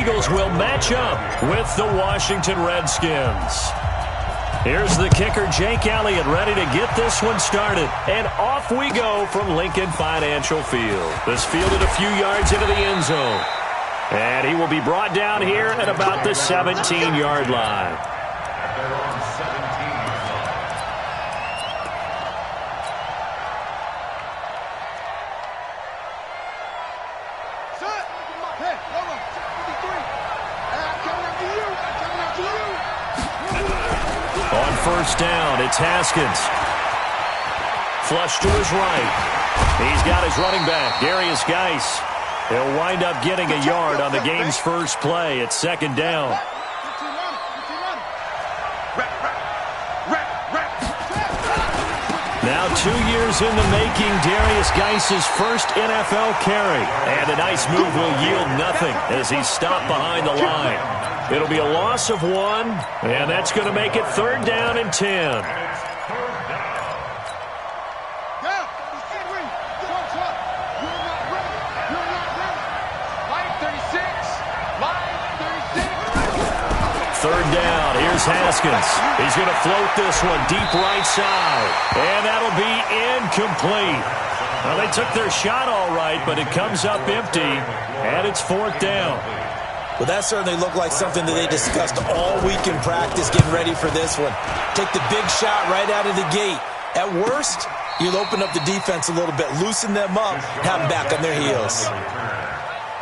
Eagles will match up with the Washington Redskins. Here's the kicker, Jake Elliott, ready to get this one started. And off we go from Lincoln Financial Field. This fielded a few yards into the end zone. And he will be brought down here at about the 17-yard line. On first down, it's Haskins. Flush to his right. He's got his running back, Darius Geis. He'll wind up getting a yard on the game's first play. It's second down. Now 2 years in the making, Darius Geis' first NFL carry. And a nice move will yield nothing as he's stopped behind the line. It'll be a loss of 1, and that's going to make it third down and 10. Third down, here's Haskins. He's going to float this one deep right side, and that'll be incomplete. Well, they took their shot all right, but it comes up empty, and it's fourth down. Well, that certainly looked like something that they discussed all week in practice, getting ready for this one. Take the big shot right out of the gate. At worst, you'll open up the defense a little bit, loosen them up, have them back on their heels.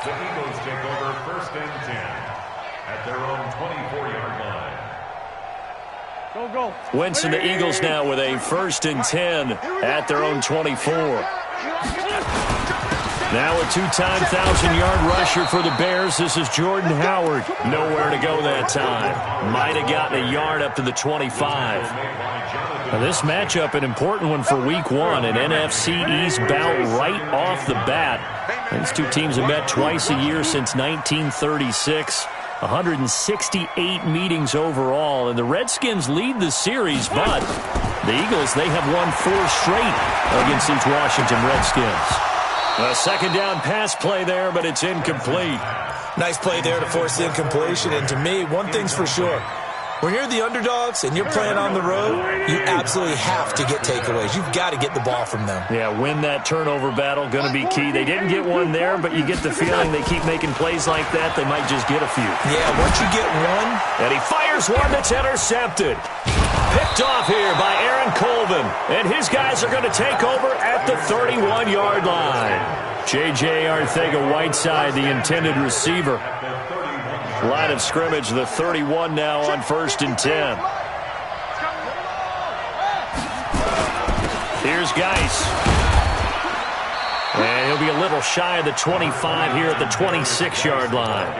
The Eagles take over first and 10 at their own 24-yard line. Go. Wentz and the Eagles now with a first and 10 at their own 24. Now a two-time 1,000-yard rusher for the Bears. This is Jordan Howard. Nowhere to go that time. Might have gotten a yard up to the 25. Now this matchup, an important one for Week 1, an NFC East bout right off the bat. These two teams have met twice a year since 1936. 168 meetings overall, and the Redskins lead the series, but the Eagles, they have won 4 straight against these Washington Redskins. A second down pass play there, but it's incomplete. Nice play there to force the incompletion. And to me, one thing's for sure. When you're the underdogs and you're playing on the road, you absolutely have to get takeaways. You've got to get the ball from them. Yeah, win that turnover battle, going to be key. They didn't get one there, but you get the feeling they keep making plays like that, they might just get a few. Yeah, once you get one. And he fires one that's intercepted. Picked off here by Aaron Colvin. And his guys are going to take over at the 31-yard line. J.J. Arcega-Whiteside, the intended receiver. Line of scrimmage, the 31 now on first and 10. Here's Geis. And he'll be a little shy of the 25 here at the 26-yard line.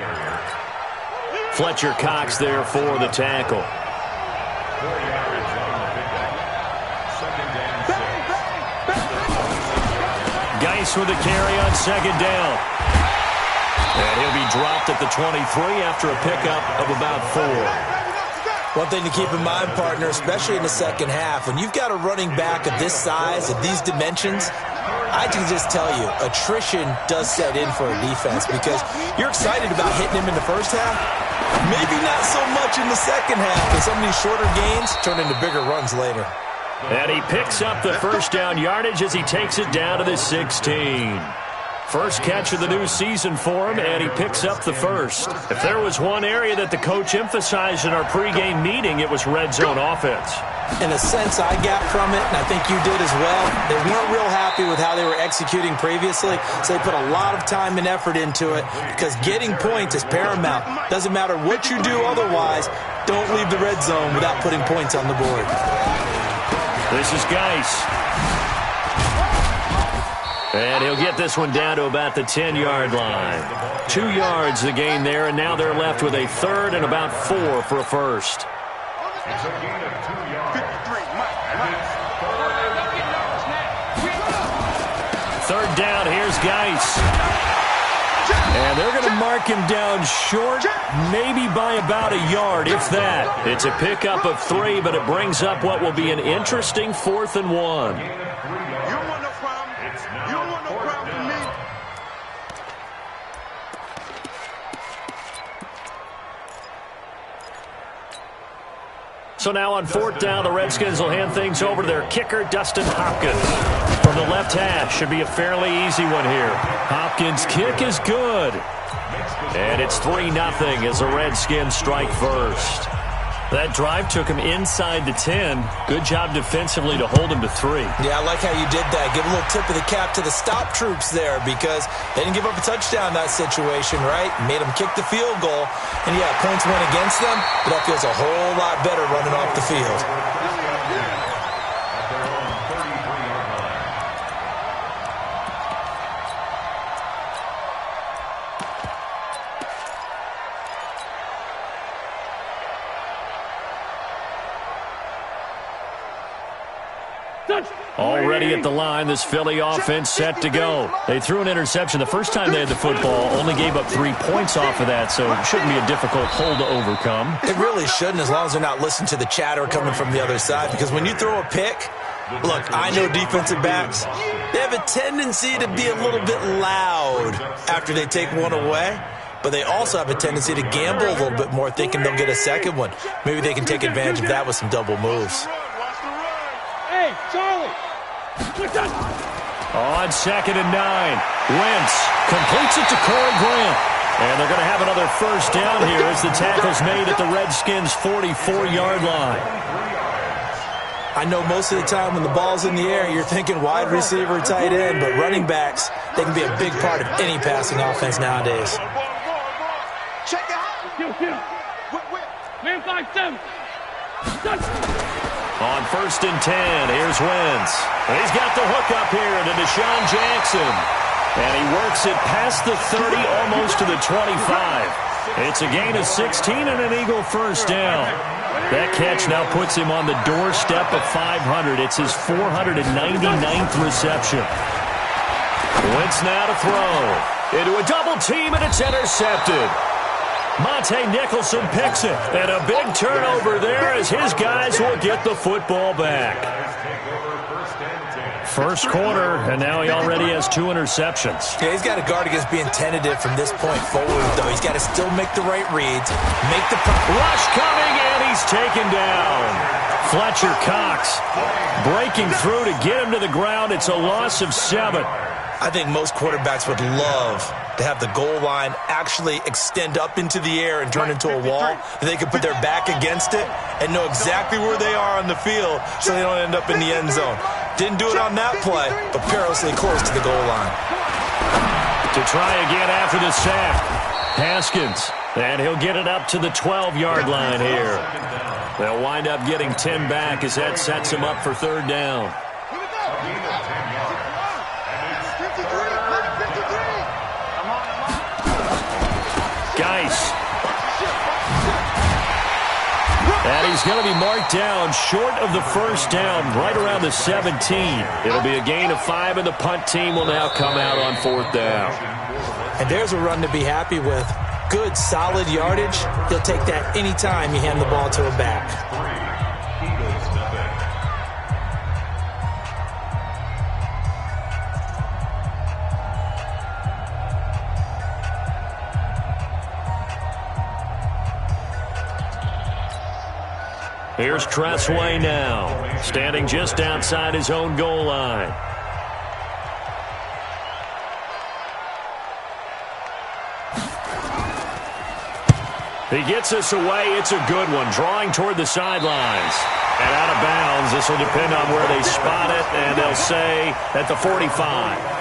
Fletcher Cox there for the tackle. Geis with a carry on second down. And he'll be dropped at the 23 after a pickup of about 4. One thing to keep in mind, partner, especially in the second half, when you've got a running back of this size, of these dimensions, I can just tell you, attrition does set in for a defense because you're excited about hitting him in the first half. Maybe not so much in the second half, and some of these shorter gains turn into bigger runs later. And he picks up the first down yardage as he takes it down to the 16. First catch of the new season for him, and he picks up the first. If there was one area that the coach emphasized in our pregame meeting, it was red zone offense. In a sense I got from it, and I think you did as well, they weren't real happy with how they were executing previously, so they put a lot of time and effort into it because getting points is paramount. Doesn't matter what you do otherwise, don't leave the red zone without putting points on the board. This is Geis. And he'll get this one down to about the 10-yard line. 2 yards the gain there, and now they're left with a third and about 4 for a first. It's a gain of 2 yards. Third down, here's Geis. And they're going to mark him down short, maybe by about a yard, if that. It's a pickup of 3, but it brings up what will be an interesting 4th and 1. So now on 4th down, the Redskins will hand things over to their kicker, Dustin Hopkins. From the left hash, should be a fairly easy one here. Hopkins' kick is good. And it's 3-0 as the Redskins strike first. That drive took him inside the 10. Good job defensively to hold him to 3. Yeah, I like how you did that. Give a little tip of the cap to the stop troops there because they didn't give up a touchdown in that situation, right? Made them kick the field goal. And, yeah, points went against them, but that feels a whole lot better running off the field. Already at the line, this Philly offense set to go. They threw an interception the first time they had the football, only gave up 3 points off of that, so it shouldn't be a difficult hole to overcome. It really shouldn't, as long as they're not listening to the chatter coming from the other side, because when you throw a pick, look, I know defensive backs, they have a tendency to be a little bit loud after they take one away. But they also have a tendency to gamble a little bit more, thinking they'll get a second one. Maybe they can take advantage of that with some double moves. Hey, Charlie! On 2nd and 9, Wentz completes it to Corey Grant. And they're going to have another first down here as the tackle's made at the Redskins' 44-yard line. I know most of the time when the ball's in the air, you're thinking wide receiver, tight end, but running backs, they can be a big part of any passing offense nowadays. Check it out! Man 5-7! On 1st and 10, here's Wentz. And he's got the hook up here to Deshaun Jackson. And he works it past the 30, almost to the 25. It's a gain of 16 and an Eagle first down. That catch now puts him on the doorstep of 500. It's his 499th reception. Wentz now to throw. Into a double team, and it's intercepted. Monte Nicholson picks it, and a big turnover there as his guys will get the football back. First quarter, and now he already has 2 interceptions. Yeah, he's got to guard against being tentative from this point forward, though. He's got to still make the right reads, make the rush coming, and he's taken down. Fletcher Cox breaking through to get him to the ground. It's a loss of 7. I think most quarterbacks would love to have the goal line actually extend up into the air and turn into a wall. They could put their back against it and know exactly where they are on the field so they don't end up in the end zone. Didn't do it on that play, but perilously close to the goal line. To try again after the sack, Haskins, and he'll get it up to the 12-yard line here. They'll wind up getting 10 back as that sets him up for 3rd down. Geis. And he's going to be marked down short of the first down, right around the 17. It'll be a gain of 5, and the punt team will now come out on 4th down. And there's a run to be happy with. Good, solid yardage. He'll take that anytime you hand the ball to a back. Here's Tressway now, standing just outside his own goal line. He gets us away. It's a good one, drawing toward the sidelines. And out of bounds, this will depend on where they spot it, and they'll say at the 45.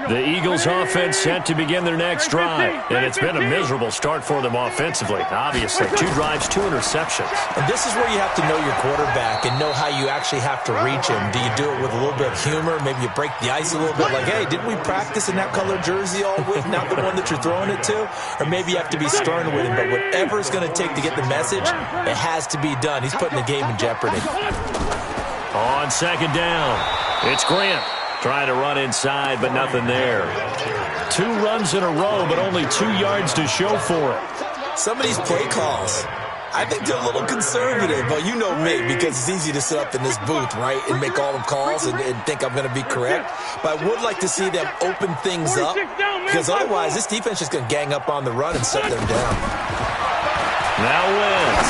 The Eagles offense set to begin their next drive, and it's been a miserable start for them offensively, obviously. 2 drives, 2 interceptions. And this is where you have to know your quarterback and know how you actually have to reach him. Do you do it with a little bit of humor? Maybe you break the ice a little bit, like, hey, didn't we practice in that color jersey all week, not the one that you're throwing it to? Or maybe you have to be stern with him, but whatever it's going to take to get the message, it has to be done. He's putting the game in jeopardy. On 2nd down, it's Grant. Trying to run inside, but nothing there. 2 runs in a row, but only 2 yards to show for it. Some of these play calls, I think they're a little conservative, but you know me, because it's easy to sit up in this booth, right, and make all the calls and think I'm going to be correct. But I would like to see them open things up, because otherwise this defense is going to gang up on the run and shut them down. Now Wentz.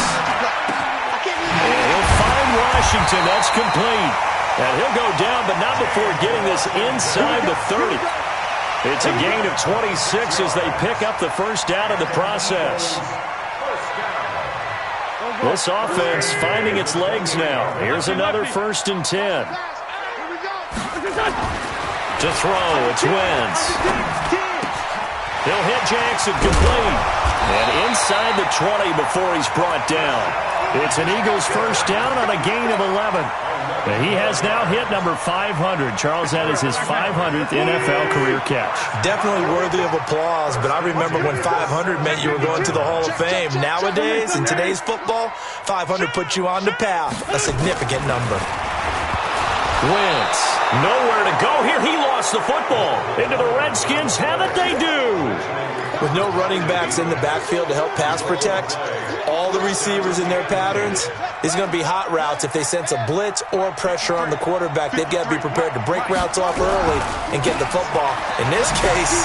He'll find Washington. That's complete. And he'll go down, but not before getting this inside the 30. It's a gain of 26 as they pick up the first down in the process. This offense finding its legs now. Here's another 1st and 10. To throw, it's Wentz. He'll hit Jackson complete. And inside the 20 before he's brought down. It's an Eagles first down on a gain of 11. And he has now hit number 500. Charles, that is his 500th NFL career catch. Definitely worthy of applause, but I remember when 500 meant you were going to the Hall of Fame. Nowadays, in today's football, 500 puts you on the path, a significant number. Wentz, nowhere to go here. He lost the football. Into the Redskins have it, they do. With no running backs in the backfield to help pass protect, all the receivers in their patterns, it's going to be hot routes. If they sense a blitz or pressure on the quarterback, they've got to be prepared to break routes off early and get the football. In this case,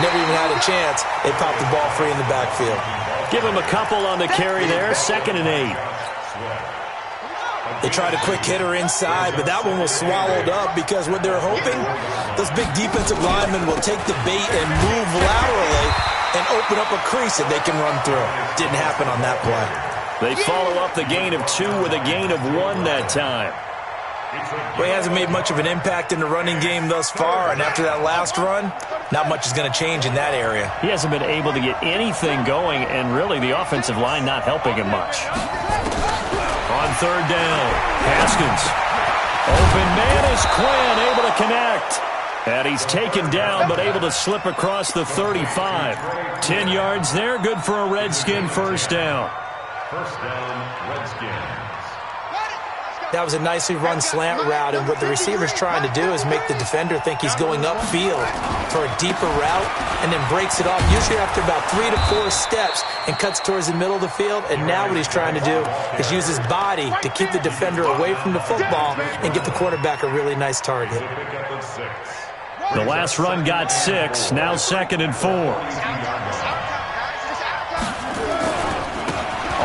never even had a chance. They popped the ball free in the backfield. Give him a couple on the carry there, 2nd and 8. They tried a quick hitter inside, but that one was swallowed up because what they're hoping, those big defensive linemen will take the bait and move laterally and open up a crease that they can run through. Didn't happen on that play. They follow up the gain of 2 with a gain of 1 that time. Well, he hasn't made much of an impact in the running game thus far, and after that last run, not much is going to change in that area. He hasn't been able to get anything going, and really the offensive line not helping him much. On 3rd down, Haskins. Open man is Quinn, able to connect. And he's taken down, but able to slip across the 35. 10 yards there, good for a Redskin first down. First down, Redskins. That was a nicely run slant route, and what the receiver's trying to do is make the defender think he's going upfield for a deeper route and then breaks it off, usually after about 3 to 4 steps, and cuts towards the middle of the field. And now what he's trying to do is use his body to keep the defender away from the football and get the quarterback a really nice target. The last run got 6, now 2nd and 4.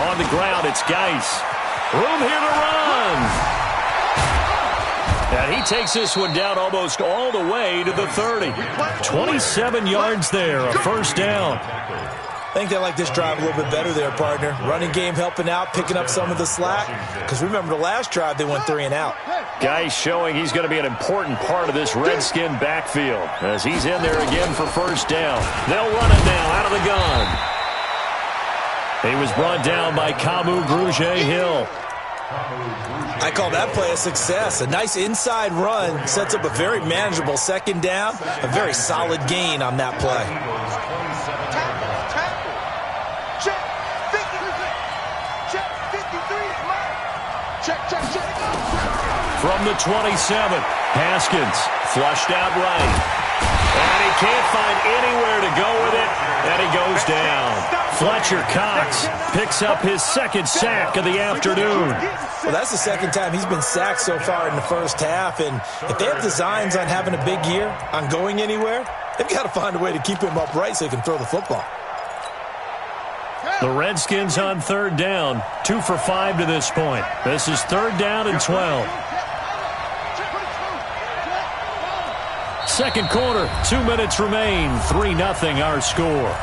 On the ground, it's Geis. Room here to run. And he takes this one down almost all the way to the 30. 27 yards there, a first down. I think they like this drive a little bit better there, partner. Running game helping out, picking up some of the slack. Because remember the last drive, they went 3 and out. Geis showing he's going to be an important part of this Redskin backfield as he's in there again for first down. They'll run it now out of the gun. He was brought down by Kamu Grugier-Hill. I call that play a success. A nice inside run sets up a very manageable 2nd down. A very solid gain on that play. From the 27, Haskins flushed out right. And he can't find anywhere to go with it, and he goes down. Fletcher Cox picks up his 2nd sack of the afternoon. Well, that's the 2nd time he's been sacked so far in the first half, and if they have designs on having a big year, on going anywhere, they've got to find a way to keep him upright so he can throw the football. The Redskins on 3rd down, 2 for 5 to this point. This is 3rd down and 12. 2nd quarter, 2 minutes remain, 3-0 our score.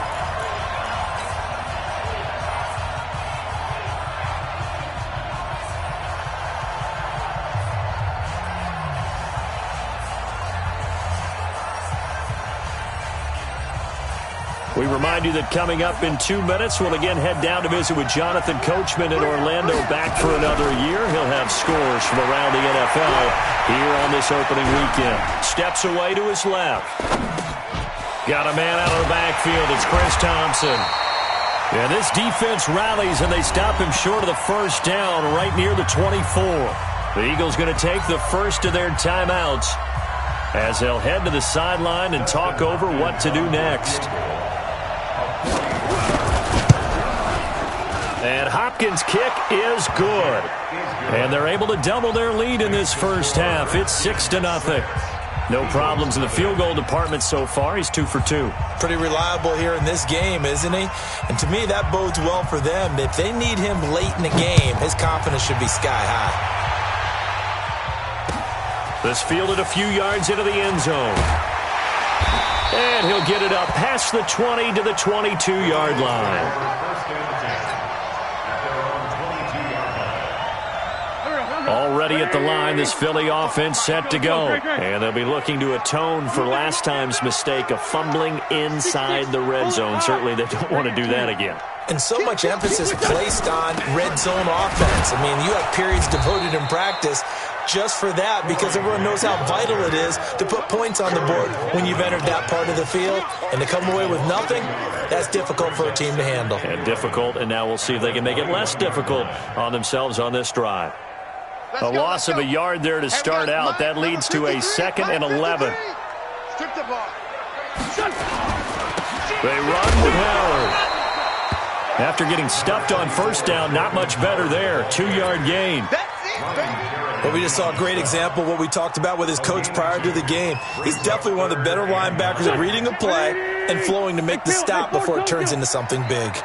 We remind you that coming up in 2 minutes, we'll again head down to visit with Jonathan Coachman in Orlando, back for another year. He'll have scores from around the NFL here on this opening weekend. Steps away to his left. Got a man out of the backfield. It's Chris Thompson. And this defense rallies, and they stop him short of the first down right near the 24. The Eagles going to take the first of their timeouts as they'll head to the sideline and talk over what to do next. And Hopkins' kick is good. And they're able to double their lead in this first half. It's 6-0. No problems in the field goal department so far. He's 2 for 2. Pretty reliable here in this game, isn't he? And to me, that bodes well for them. If they need him late in the game, his confidence should be sky high. This fielded a few yards into the end zone. And he'll get it up past the 20 to the 22-yard line. Already at the line, this Philly offense set to go. And they'll be looking to atone for last time's mistake of fumbling inside the red zone. Certainly they don't want to do that again. And so much emphasis placed on red zone offense. I mean, you have periods devoted in practice just for that because everyone knows how vital it is to put points on the board when you've entered that part of the field. And to come away with nothing, that's difficult for a team to handle. And difficult, and now we'll see if they can make it less difficult on themselves on this drive. A loss of a yard there to start out. That leads to a 2nd and 11. They run with Howard. After getting stuffed on first down, not much better there. 2-yard gain. Well, we just saw a great example of what we talked about with his coach prior to the game. He's definitely one of the better linebackers at reading a play and flowing to make the stop before it turns into something big.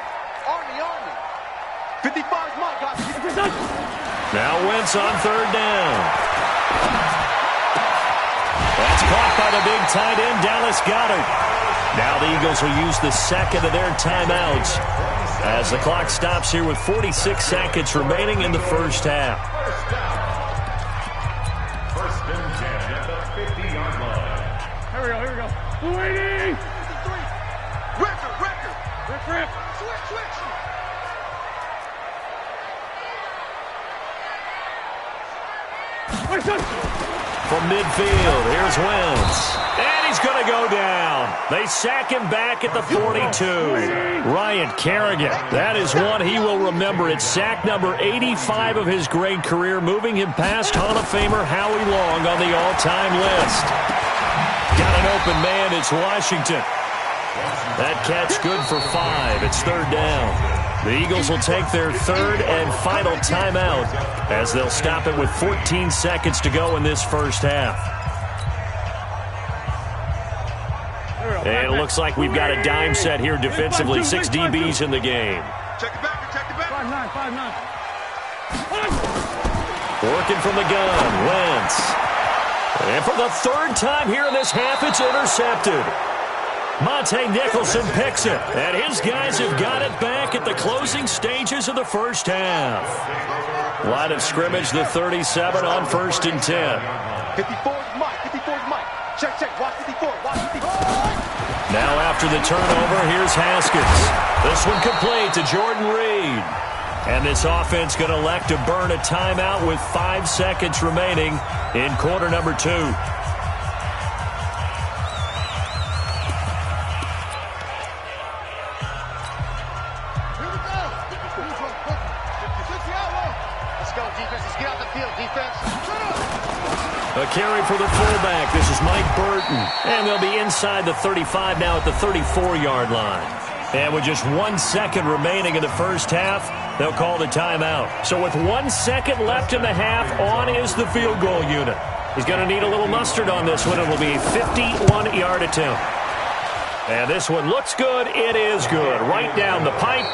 Now Wentz on 3rd down. That's caught by the big tight end, Dallas Goedert. Now the Eagles will use the 2nd of their timeouts as the clock stops here with 46 seconds remaining in the first half. 1st and 10 at the 50-yard line. Here we go. 280. Rip. Switch. From midfield, here's Wentz. And he's going to go down. They sack him back at the 42. Ryan Kerrigan, that is one he will remember. It's sack number 85 of his great career, moving him past Hall of Famer Howie Long on the all-time list. Got an open man, it's Washington. That catch good for 5. It's 3rd down. The Eagles will take their 3rd and final timeout as they'll stop it with 14 seconds to go in this first half. And it looks like we've got a dime set here defensively. 6 DBs in the game. Check the back. 5-9. Working from the gun, Wentz. And for the 3rd time here in this half, it's intercepted. Monte Nicholson picks it, and his guys have got it back at the closing stages of the first half. Line of scrimmage, the 37 on 1st and 10. 54's Mike. Check. Watch 54. Now after the turnover, here's Haskins. This one complete to Jordan Reed. And this offense going to elect to burn a timeout with 5 seconds remaining in quarter number 2. A carry for the fullback. This is Mike Burton. And they'll be inside the 35 now at the 34-yard line. And with just 1 second remaining in the first half, they'll call the timeout. So with 1 second left in the half, on is the field goal unit. He's going to need a little mustard on this one. It will be a 51-yard attempt. And this one looks good. It is good. Right down the pipe.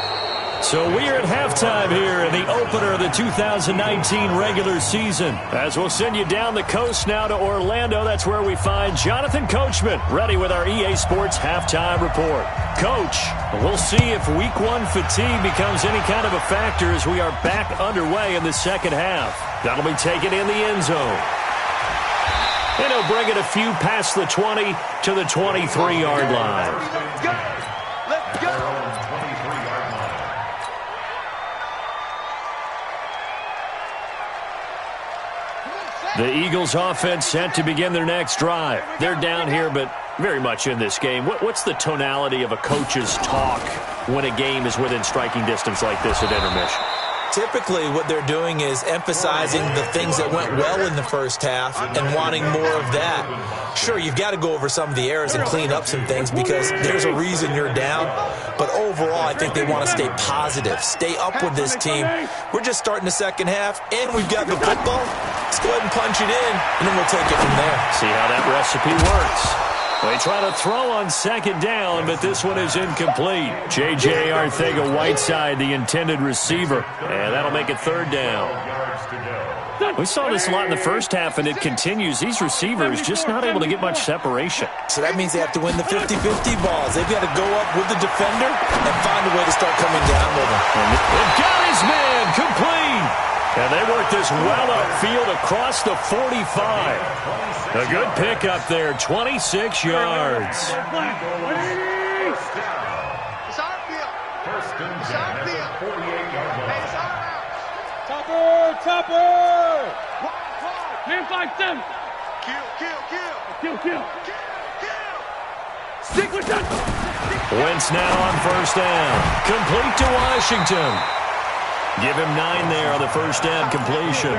So we are at halftime here in the opener of the 2019 regular season. As we'll send you down the coast now to Orlando, that's where we find Jonathan Coachman, ready with our EA Sports halftime report. Coach, we'll see if week 1 fatigue becomes any kind of a factor as we are back underway in the second half. That'll be taken in the end zone. And he'll bring it a few past the 20 to the 23-yard line. Let's go. The Eagles offense set to begin their next drive. They're down here, but very much in this game. What's the tonality of a coach's talk when a game is within striking distance like this at intermission? Typically, what they're doing is emphasizing the things that went well in the first half and wanting more of that. Sure, you've got to go over some of the errors and clean up some things because there's a reason you're down. But overall, I think they want to stay positive, stay up with this team. We're just starting the second half, and we've got the football. Let's go ahead and punch it in, and then we'll take it from there. See how that recipe works. They try to throw on second down, but this one is incomplete. J.J. Arcega-Whiteside, the intended receiver, and that'll make it third down. We saw this a lot in the first half, and it continues. These receivers just not able to get much separation. So that means they have to win the 50-50 balls. They've got to go up with the defender and find a way to start coming down with him. They've got his man complete. And they work this well upfield across the 45. A good pickup there, 26 yards. First and 10 at the 48-yard line. Topper! Man, 5-7. Kill. Stick with that. Wentz now on first down. Complete to Washington. Give him 9 there on the first down completion.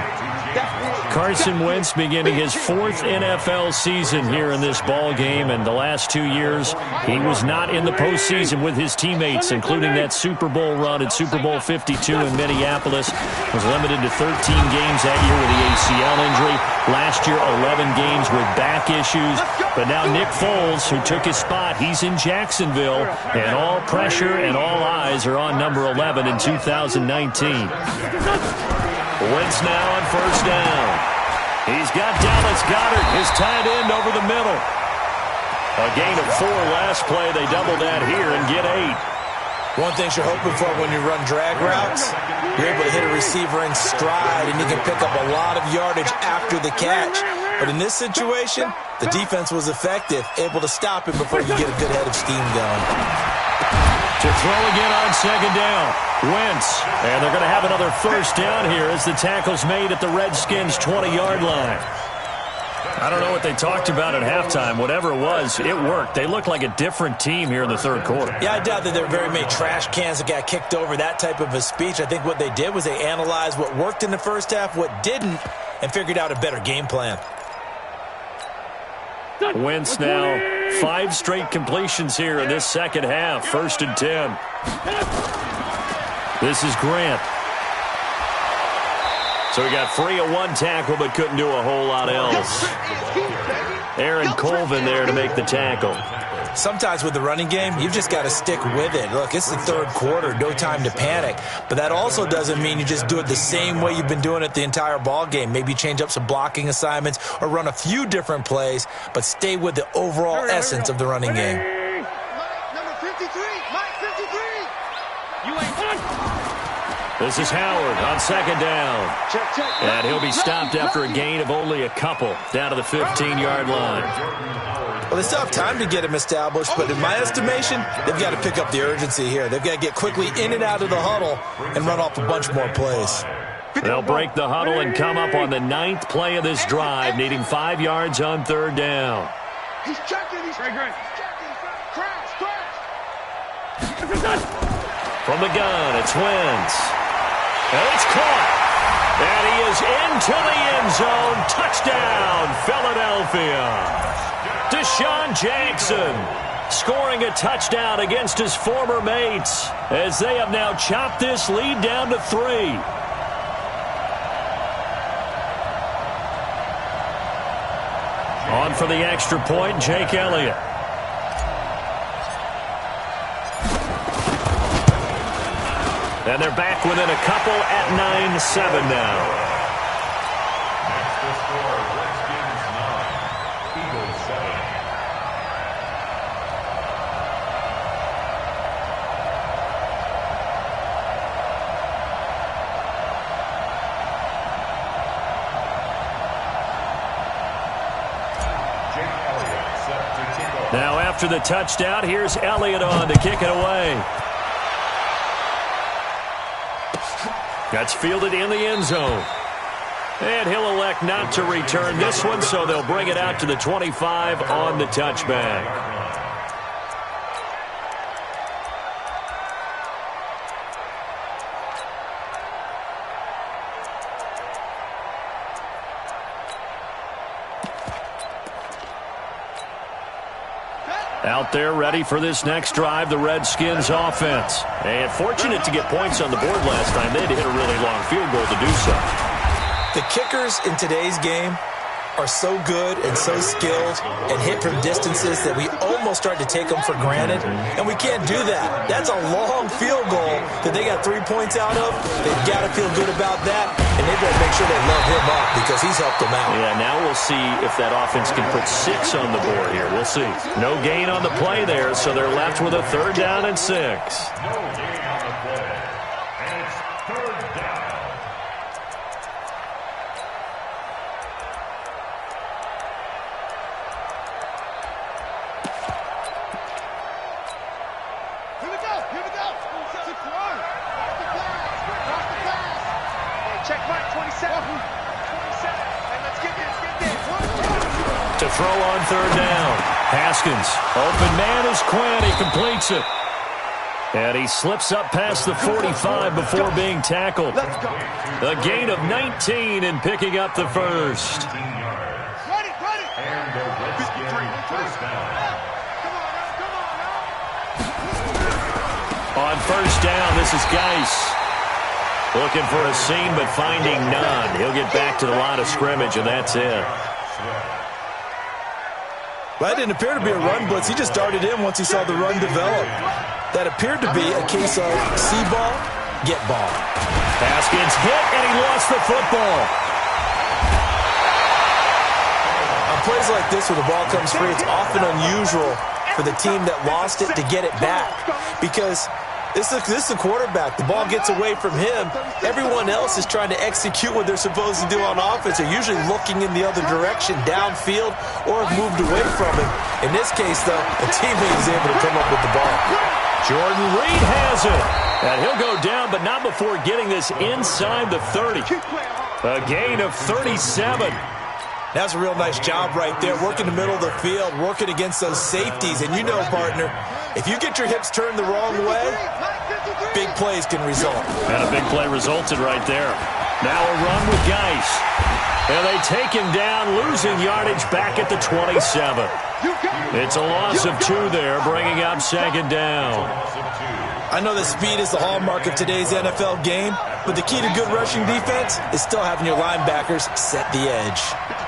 Carson Wentz beginning his 4th NFL season here in this ball game, and the last 2 years he was not in the postseason with his teammates, including that Super Bowl run at Super Bowl 52 in Minneapolis. Was limited to 13 games that year with the ACL injury. Last year, 11 games with back issues. But now Nick Foles, who took his spot, he's in Jacksonville, and all pressure and all eyes are on number 11 in 2019. Wentz now on first down. He's got Dallas Goedert, his tight end, over the middle. A gain of 4 last play. They double that here and get 8. One thing you're hoping for when you run drag routes, you're able to hit a receiver in stride, and you can pick up a lot of yardage after the catch. But in this situation, the defense was effective, able to stop him before you get a good head of steam going. To throw again on second down. Wentz. And they're going to have another first down here as the tackle's made at the Redskins' 20-yard line. I don't know what they talked about at halftime. Whatever it was, it worked. They look like a different team here in the third quarter. Yeah, I doubt that there were very many trash cans that got kicked over, that type of a speech. I think what they did was they analyzed what worked in the first half, what didn't, and figured out a better game plan. Wentz now 5 straight completions here in this second half. First and 10. This is Grant. So he got free of 1 tackle but couldn't do a whole lot else. Aaron Colvin there to make the tackle. Sometimes with the running game, you've just got to stick with it. Look, it's the third quarter, no time to panic. But that also doesn't mean you just do it the same way you've been doing it the entire ball game. Maybe change up some blocking assignments or run a few different plays, but stay with the overall essence of the running game. Number 53, Mike 53. You ain't done. This is Howard on second down. And he'll be stopped after a gain of only a couple down to the 15-yard line. Well, they still have time to get him established, but in my estimation, they've got to pick up the urgency here. They've got to get quickly in and out of the huddle and run off a bunch more plays. They'll break the huddle and come up on the 9th play of this drive, needing 5 yards on third down. He's checking. Great. Crash. From the gun, it's Wentz. And it's caught. And he is into the end zone. Touchdown, Philadelphia. Deshaun Jackson scoring a touchdown against his former mates as they have now chopped this lead down to 3. On for the extra point, Jake Elliott. And they're back within a couple at 9-7 now. That's the score. Redskins 9, Eagles 7. Jake Elliott set to take over. Now after the touchdown, here's Elliott on to kick it away. That's fielded in the end zone. And he'll elect not to return this one, so they'll bring it out to the 25 on the touchback. Out there ready for this next drive, the Redskins offense. And fortunate to get points on the board last time. They had to hit a really long field goal to do so. The kickers in today's game are so good and so skilled and hit from distances that we almost start to take them for granted, and we can't do that. That's a long field goal that they got 3 points out of. They've got to feel good about that, and they've got to make sure they love him up because he's helped them out. Yeah, now we'll see if that offense can put 6 on the board here. We'll see. No gain on the play there, so they're left with a 3rd down and 6. No gain on the play. And it's 3rd down. Check Mike, 27. 27. And let's get this. To throw on 3rd down. Haskins. Open man is Quinn. He completes it. And he slips up past the 45 before being tackled. A gain of 19 and picking up the first. Ready. And the Redskins first down. On 1st down, this is Geis. Looking for a seam, but finding none. He'll get back to the line of scrimmage, and that's it. Well, that didn't appear to be a run blitz. He just darted in once he saw the run develop. That appeared to be a case of see ball, get ball. Haskins hit, and he lost the football. On plays like this where the ball comes free, it's often unusual for the team that lost it to get it back because this is the quarterback. The ball gets away from him. Everyone else is trying to execute what they're supposed to do on offense. They're usually looking in the other direction, downfield, or have moved away from him. In this case, though, a teammate is able to come up with the ball. Jordan Reed has it. And he'll go down, but not before getting this inside the 30. A gain of 37. That's a real nice job right there, working the middle of the field, working against those safeties. And you know, partner, if you get your hips turned the wrong way, big plays can result. And a big play resulted right there. Now a run with Geis. And they take him down, losing yardage back at the 27. It's a loss of 2 there, bringing up 2nd down. I know that speed is the hallmark of today's NFL game, but the key to good rushing defense is still having your linebackers set the edge.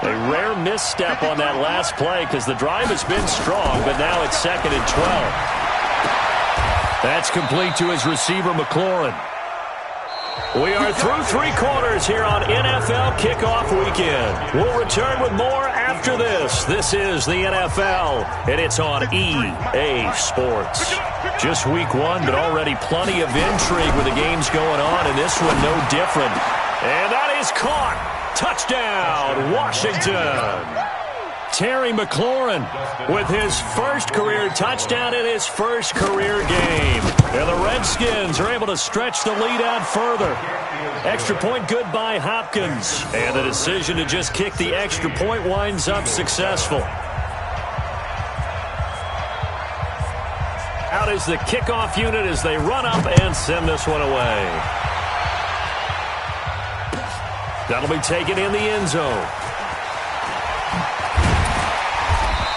A rare misstep on that last play because the drive has been strong, but now it's 2nd and 12. That's complete to his receiver, McLaurin. We are through 3 quarters here on NFL Kickoff Weekend. We'll return with more after this. This is the NFL, and it's on EA Sports. Just week 1, but already plenty of intrigue with the games going on, and this one no different. And that is caught. Touchdown, Washington. Terry McLaurin with his first career touchdown in his first career game. And the Redskins are able to stretch the lead out further. Extra point good by Hopkins. And the decision to just kick the extra point winds up successful. Out is the kickoff unit as they run up and send this one away. That'll be taken in the end zone.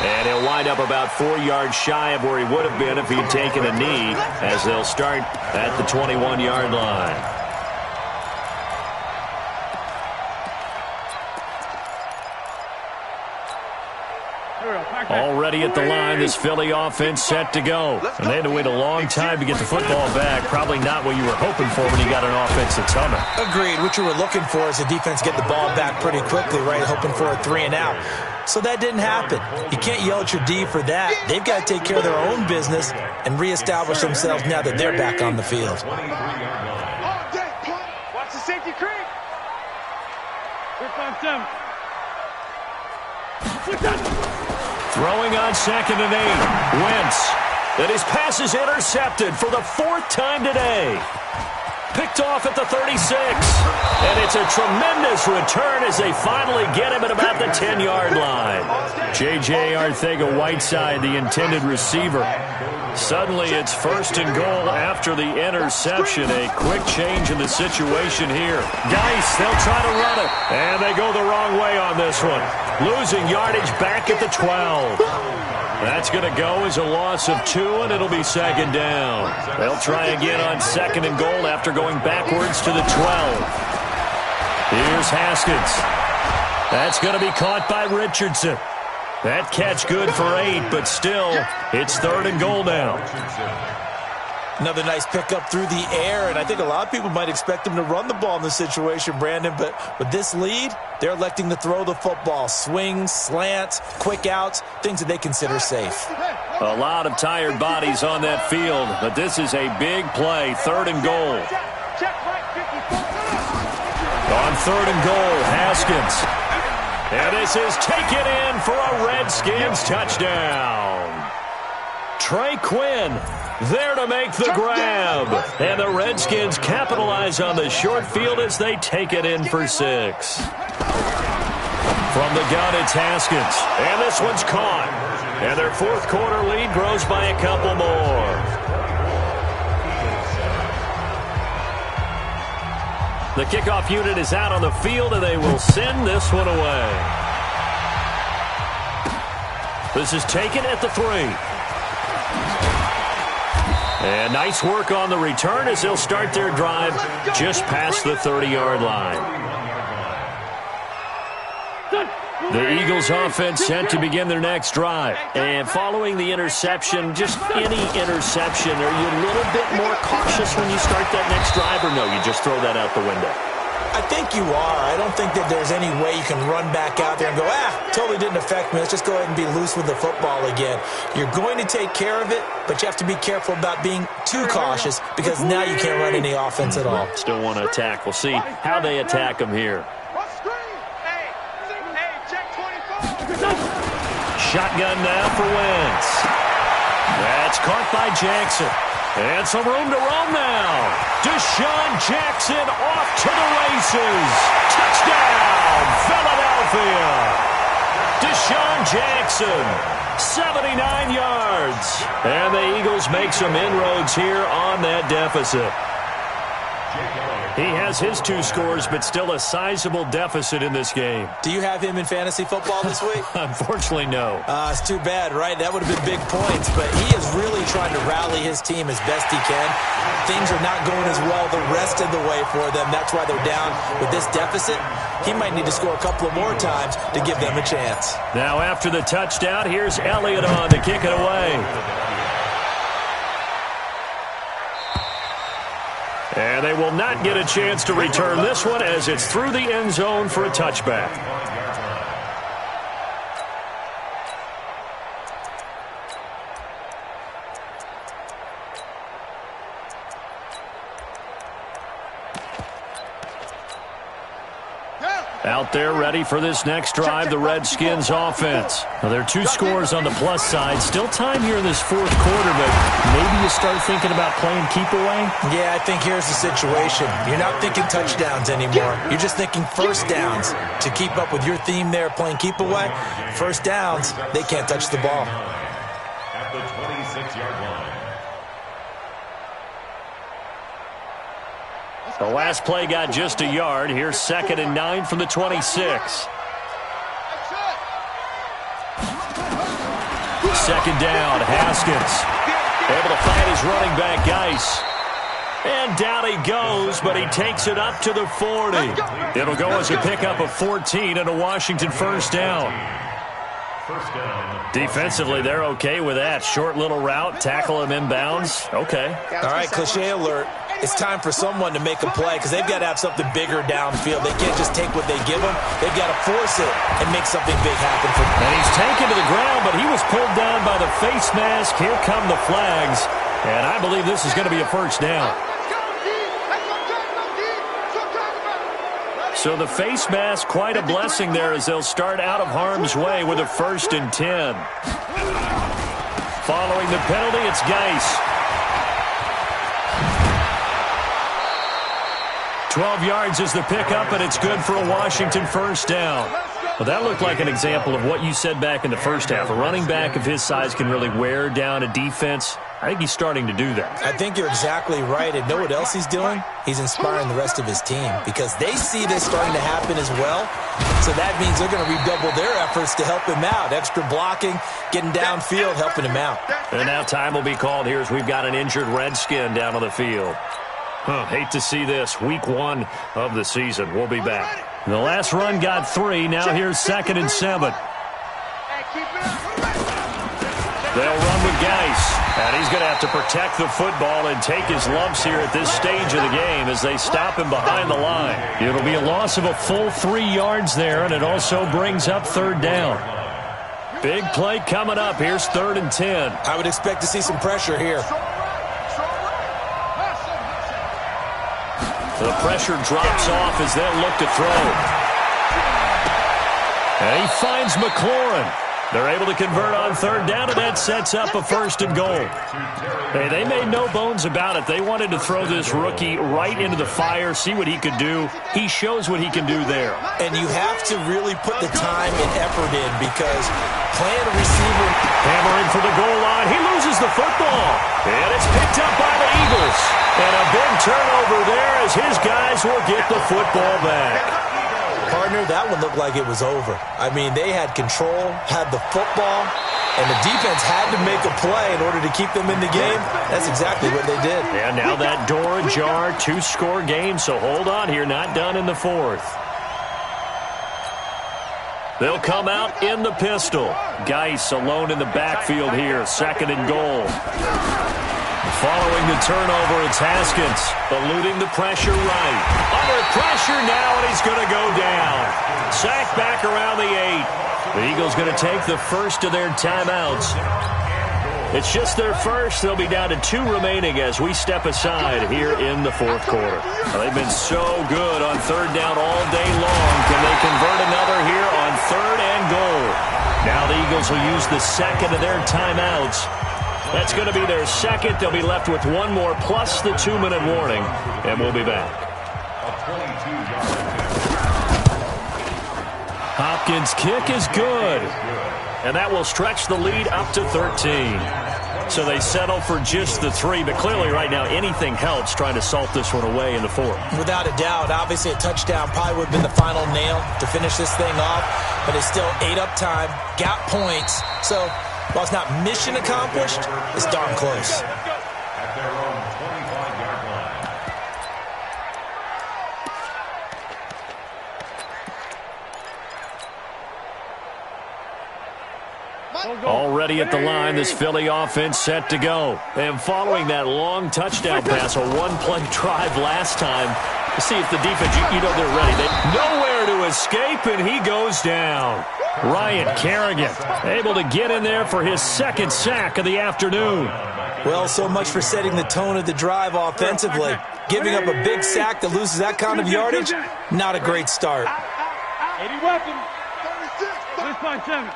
And he'll wind up about 4 yards shy of where he would have been if he'd taken a knee, as they'll start at the 21-yard line. Already at the line, this Philly offense set to go. And they had to wait a long time to get the football back. Probably not what you were hoping for when you got an offense that's humming. Agreed. What you were looking for is the defense get the ball back pretty quickly, right? Hoping for a 3 and out. So that didn't happen. You can't yell at your D for that. They've got to take care of their own business and reestablish themselves now that they're back on the field. Watch the safety creep. 3-5-7. Throwing on 2nd and 8. Wentz. And his pass is intercepted for the 4th time today. Picked off at the 36. And it's a tremendous return as they finally get him at about the 10-yard line. J.J. Arcega-Whiteside, the intended receiver. Suddenly it's 1st and goal after the interception. A quick change in the situation here. Geis, they'll try to run it. And they go the wrong way on this one. Losing yardage back at the 12. That's going to go as a loss of 2, and it'll be second down. They'll try again on second and goal after going backwards to the 12. Here's Haskins. That's going to be caught by Richardson. That catch good for 8, but still, it's third and goal now. Another nice pickup through the air, and I think a lot of people might expect him to run the ball in this situation, Brandon, but with this lead, they're electing to throw the football. Swings, slants, quick outs, things that they consider safe. A lot of tired bodies on that field, but this is a big play, third and goal. On third and goal, Haskins. And this is taken in for a Redskins touchdown. Trey Quinn there to make the grab. And the Redskins capitalize on the short field as they take it in for 6. From the gun, it's Haskins. And this one's caught. And their fourth quarter lead grows by a couple more. The kickoff unit is out on the field, and they will send this one away. This is taken at the 3. And nice work on the return as they'll start their drive just past the 30-yard line. The Eagles offense set to begin their next drive. And following the interception, just any interception, are you a little bit more cautious when you start that next drive, or no, you just throw that out the window? I think you are. I don't think that there's any way you can run back out there and go, totally didn't affect me. Let's just go ahead and be loose with the football again. You're going to take care of it, but you have to be careful about being too cautious because now you can't run any offense at all. Still want to attack. We'll see how they attack them here. Shotgun now for Wentz. That's caught by Jackson. And some room to roam now. Deshaun Jackson off to the races. Touchdown, Philadelphia. Deshaun Jackson, 79 yards. And the Eagles make some inroads here on that deficit. He has his 2 scores, but still a sizable deficit in this game. Do you have him in fantasy football this week? Unfortunately, no. It's too bad, right? That would have been big points, but he is really trying to rally his team as best he can. Things are not going as well the rest of the way for them. That's why they're down with this deficit. He might need to score a couple of more times to give them a chance. Now after the touchdown, here's Elliott on to kick it away. And they will not get a chance to return this one as it's through the end zone for a touchback. Out there ready for this next drive, the Redskins offense. Now, there are 2 scores on the plus side. Still time here in this fourth quarter, but maybe you start thinking about playing keep away? Yeah, I think here's the situation. You're not thinking touchdowns anymore. You're just thinking first downs. To keep up with your theme there, playing keep away, first downs, they can't touch the ball. At the 26-yard line. The last play got just a yard. Here's 2nd and 9 from the 26. Second down, Haskins. Able to find his running back, Geis. And down he goes, but he takes it up to the 40. It'll go as a pickup of 14 and a Washington first down. Defensively, they're okay with that. Short little route, tackle him inbounds. Okay. All right, cliche alert. It's time for someone to make a play because they've got to have something bigger downfield. They can't just take what they give them. They've got to force it and make something big happen for them. And he's taken to the ground, but he was pulled down by the face mask. Here come the flags. And I believe this is going to be a first down. So the face mask, quite a blessing there as they'll start out of harm's way with a 1st and 10. Following the penalty, it's Geis. 12 yards is the pickup, and it's good for a Washington first down. Well, that looked like an example of what you said back in the first half. A running back of his size can really wear down a defense. I think he's starting to do that. I think you're exactly right. And know what else he's doing? He's inspiring the rest of his team because they see this starting to happen as well. So that means they're going to redouble their efforts to help him out. Extra blocking, getting downfield, helping him out. And now time will be called here as we've got an injured Redskin down on the field. Hate to see this. Week 1 of the season. We'll be back. The last run got 3. Now here's 2nd and 7. They'll run with Geis. And he's going to have to protect the football and take his lumps here at this stage of the game as they stop him behind the line. It'll be a loss of a full 3 yards there, and it also brings up 3rd down. Big play coming up. Here's 3rd and 10. I would expect to see some pressure here. The pressure drops off as they'll look to throw. And he finds McLaurin. They're able to convert on 3rd down, and that sets up a 1st and goal. Hey, they made no bones about it. They wanted to throw this rookie right into the fire, see what he could do. He shows what he can do there. And you have to really put the time and effort in because playing a receiver. Hammering for the goal line. He loses the football. And it's picked up by the Eagles. And a big turnover there as his guys will get the football back. Partner, that one looked like it was over. I mean, they had control, had the football, and the defense had to make a play in order to keep them in the game. That's exactly what they did. And now that door ajar, 2-score game, so hold on here, not done in the 4th. They'll come out in the pistol. Geis alone in the backfield here, 2nd and goal. Following the turnover, it's Haskins, eluding the pressure right. Under pressure now, and he's going to go down. Sacked back around the 8. The Eagles going to take the first of their timeouts. It's just their first. They'll be down to 2 remaining as we step aside here in the 4th quarter. Well, they've been so good on 3rd down all day long. Can they convert another here on 3rd and goal? Now the Eagles will use the 2nd of their timeouts. That's going to be their 2nd. They'll be left with 1 more plus the 2-minute warning, and we'll be back. Hopkins' kick is good, and that will stretch the lead up to 13. So they settle for just the 3, but clearly right now anything helps trying to salt this one away in the 4th. Without a doubt, obviously a touchdown probably would have been the final nail to finish this thing off, but it's still 8 up time, got points, so while it's not mission accomplished, it's darn close. At their own 25-yard line. Already at the line, this Philly offense set to go. And following that long touchdown pass, a 1-play drive last time, to see if the defense, you know they're ready. Nowhere to escape, and he goes down. Ryan Kerrigan able to get in there for his 2nd sack of the afternoon. Well, so much for setting the tone of the drive offensively. Giving up a big sack that loses that kind of yardage, not a great start. 80 weapons. 6.7.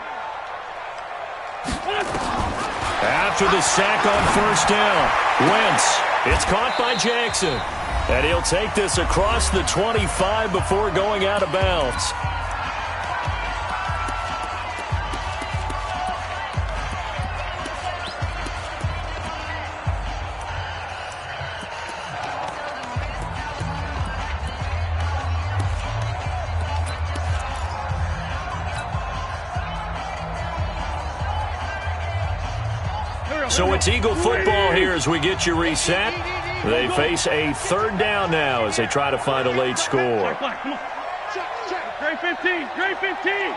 After the sack on 1st down, Wentz, it's caught by Jackson. And he'll take this across the 25 before going out of bounds. So it's Eagle football here as we get you reset. They face a 3rd down now as they try to find a late score. Grade 15. Grade 15.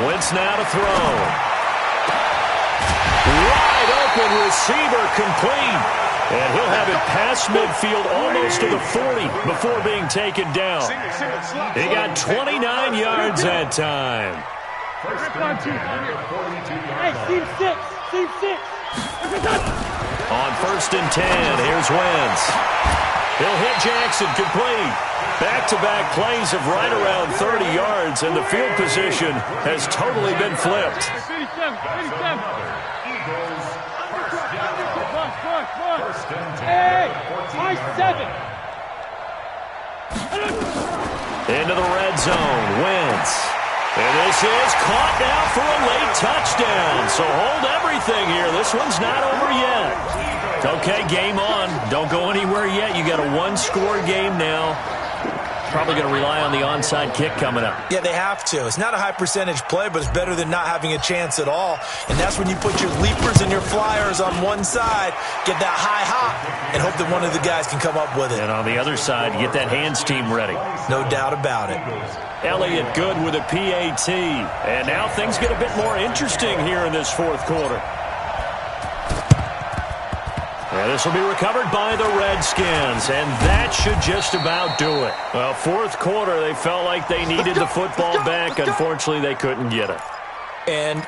Wentz now to throw. Wide open receiver complete. And he'll have it past midfield almost to the 40 before being taken down. He got 29 yards that time. Hey, Steve 6. Steve 6. On 1st and 10, here's Wentz. He'll hit Jackson complete. Back-to-back plays of right around 30 yards, and the field position has totally been flipped. 87. Hey, high 7. Into the red zone. Wentz. And this is caught now for a late touchdown. So hold everything here. This one's not over yet. Okay, game on. Don't go anywhere yet. You got a one-score game now. Probably going to rely on the onside kick coming up. Yeah, they have to. It's not a high-percentage play, but it's better than not having a chance at all. And that's when you put your leapers and your flyers on one side, get that high hop, and hope that one of the guys can come up with it. And on the other side, get that hands team ready. No doubt about it. Elliott good with a PAT. And now things get a bit more interesting here in this fourth quarter. And this will be recovered by the Redskins, and that should just about do it. Well, fourth quarter, they felt like they needed the football back. Unfortunately, they couldn't get it. And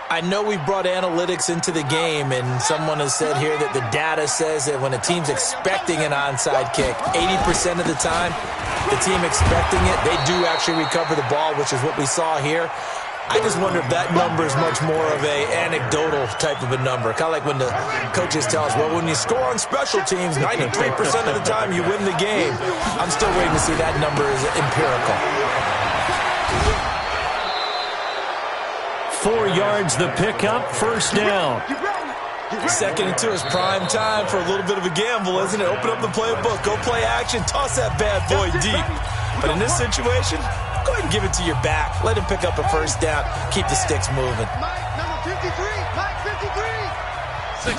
I know we brought analytics into the game, and someone has said here that the data says that when a team's expecting an onside kick, 80% of the time, the team expecting it, they do actually recover the ball, which is what we saw here. I just wonder if that number is much more of a anecdotal type of a number. Kind of like when the coaches tell us, well, when you score on special teams, 93% of the time you win the game. I'm still waiting to see that number is empirical. 4 yards the pickup, first down. Second and 2 is prime time for a little bit of a gamble, isn't it? Open up the playbook, go play action, toss that bad boy deep. But in this situation, go ahead and give it to your back. Let him pick up a first down. Keep the sticks moving. Number 53, Mike 53.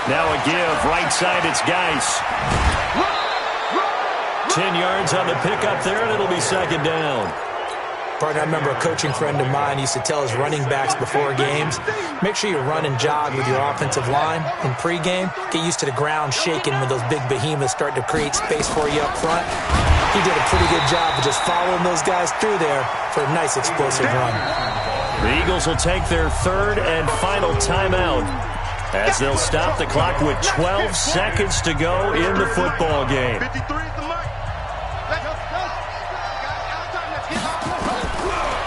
Now a give, right side, it's Geis. 10 yards on the pickup there, and it'll be second down. Partner, I remember a coaching friend of mine used to tell his running backs before games, make sure you run and jog with your offensive line in pregame. Get used to the ground shaking when those big behemoths start to create space for you up front. He did a pretty good job of just following those guys through there for a nice explosive run. The Eagles will take their third and final timeout as they'll stop the clock with 12 seconds to go in the football game. 53 is the mark. Let's go.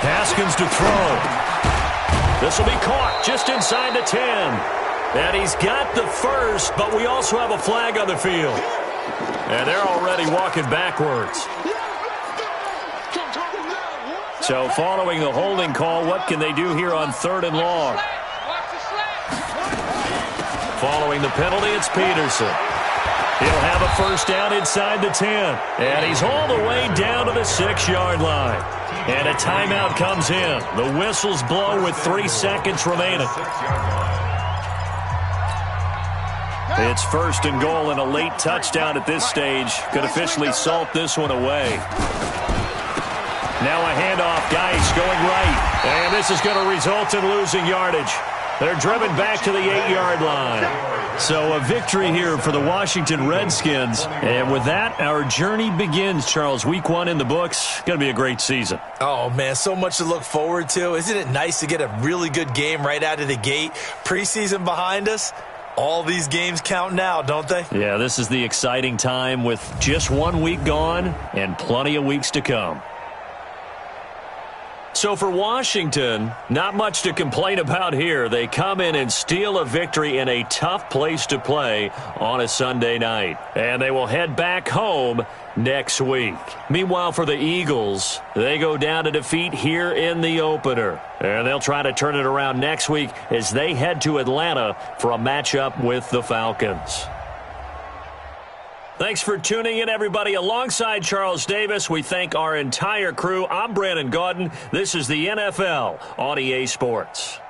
Haskins to throw. This will be caught just inside the 10. And he's got the first, but we also have a flag on the field. And they're already walking backwards. So following the holding call, what can they do here on third and long? Following the penalty, it's Peterson. He'll have a first down inside the 10. And he's all the way down to the 6-yard line. And a timeout comes in. The whistles blow with 3 seconds remaining. It's first and goal, and a late touchdown at this stage could officially salt this one away. Now a handoff, Geis going right. And this is going to result in losing yardage. They're driven back to the 8-yard line. So a victory here for the Washington Redskins. And with that, our journey begins, Charles. Week 1 in the books. Going to be a great season. Oh, man, so much to look forward to. Isn't it nice to get a really good game right out of the gate? Preseason behind us. All these games count now, don't they? Yeah, this is the exciting time with just 1 week gone and plenty of weeks to come. So for Washington, not much to complain about here. They come in and steal a victory in a tough place to play on a Sunday night. And they will head back home next week. Meanwhile, for the Eagles, they go down to defeat here in the opener. And they'll try to turn it around next week as they head to Atlanta for a matchup with the Falcons. Thanks for tuning in, everybody. Alongside Charles Davis, we thank our entire crew. I'm Brandon Gaudin. This is the NFL on EA Sports.